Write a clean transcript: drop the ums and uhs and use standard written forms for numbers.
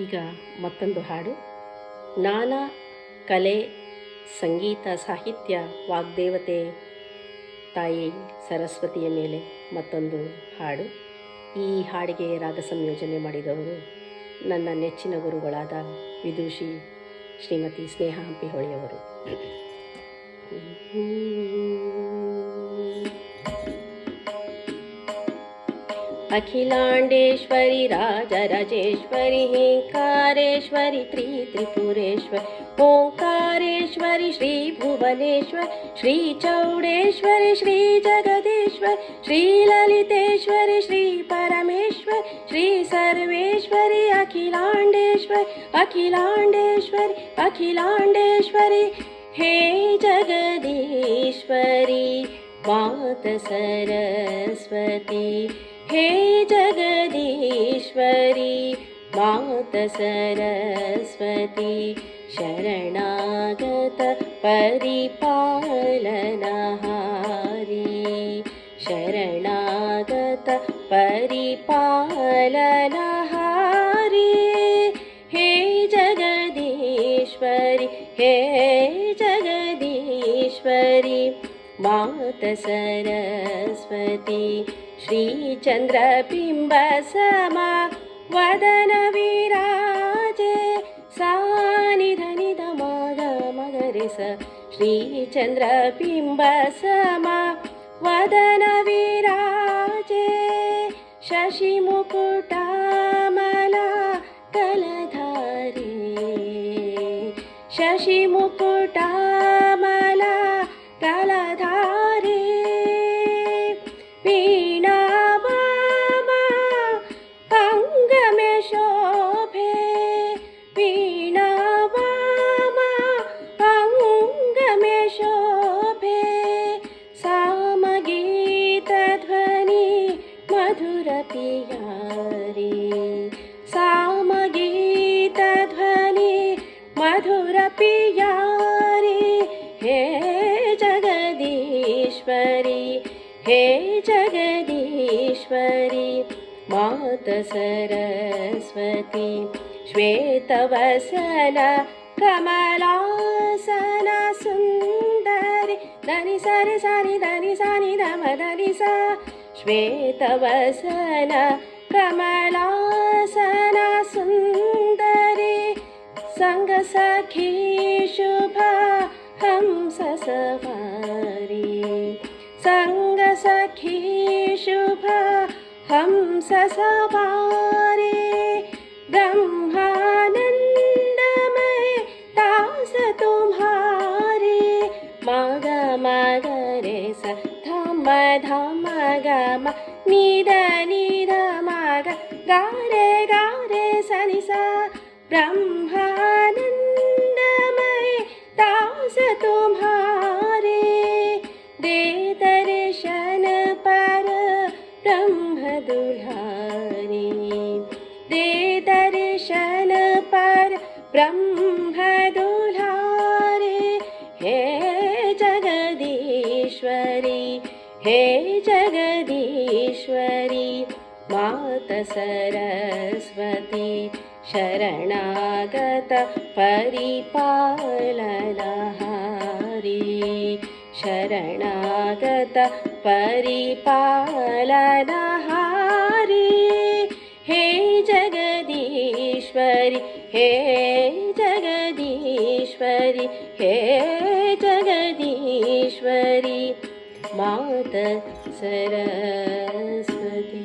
ಈಗ ಮತ್ತೊಂದು ಹಾಡು. ನಾನಾ ಕಲೆ, ಸಂಗೀತ, ಸಾಹಿತ್ಯ, ವಾಗ್ದೇವತೆ ತಾಯಿ ಸರಸ್ವತಿಯ ಮೇಲೆ ಮತ್ತೊಂದು ಹಾಡು. ಈ ಹಾಡಿಗೆ ರಾಗ ಸಂಯೋಜನೆ ಮಾಡಿದವರು ನನ್ನ ನೆಚ್ಚಿನ ಗುರುಗಳಾದ ವಿದೂಷಿ ಶ್ರೀಮತಿ ಸ್ನೇಹ ಹಂಪಿಹೊಳಿಯವರು. अखिलांडेश्वरी राजराजेश्वरी हिंकारेश्वरी त्रिपुरेश्वरी ओंकारेश्वरी श्री भुवनेश्वर श्री चौडेश्वरी श्री जगदीश्वर श्री ललितेश्वरी श्री परमेश्वर श्री सर्वेश्वरी अखिलांडेश्वरी अखिलांडेश्वरी अखिलांडेश्वरी हे जगदीश्वरी मात सरस्वती हे जगदीश्वरी मात सरस्वती शरणागत परिपालनहारी शरणागत परिपालनहारी हे जगदीश्वरी हे जगदीश्वरी मात सरस्वती श्री चंद्रबिंब समा वदन विराजे सानिधनिध मग मगरे स श्री चंद्रबिंब समा वदन विराजे शशि मुकुटामला कलधारी शशि मुकुटामला कलधारी मधुर पियारी सामगीत ध्वनि मधुर पियारी हे जगदीश्वरी हे जगदीश्वरी मात सरस्वती श्वेतवसन कमलासन सुंदरी धनि सरि सनि धनि सनि धम धनि सा श्वेतवसन कमलासन सुंदरी संग सखी शुभ हंस सवारी संग सखी शुभ हंस सवारी ब्रह्मानंदमय दास तुम्हारी मग मग रे स धम धम गम निध निध मग गा रे सनि सा ब्रह्मानंदमय दास तुम्हारे दे दर्शन पर ब्रह्म दुल्हारी दे दर्शन पर ब्रह्म दुल्हारी हे जगदीश्वरी हे जगदीश्वरी मात सरस्वती शरणागत परिपालनहारी शरणागत परिपालनहारी हे जगदीश्वरी हे जगदीश्वरी हे जगदीश्वरी मात सरस्वती।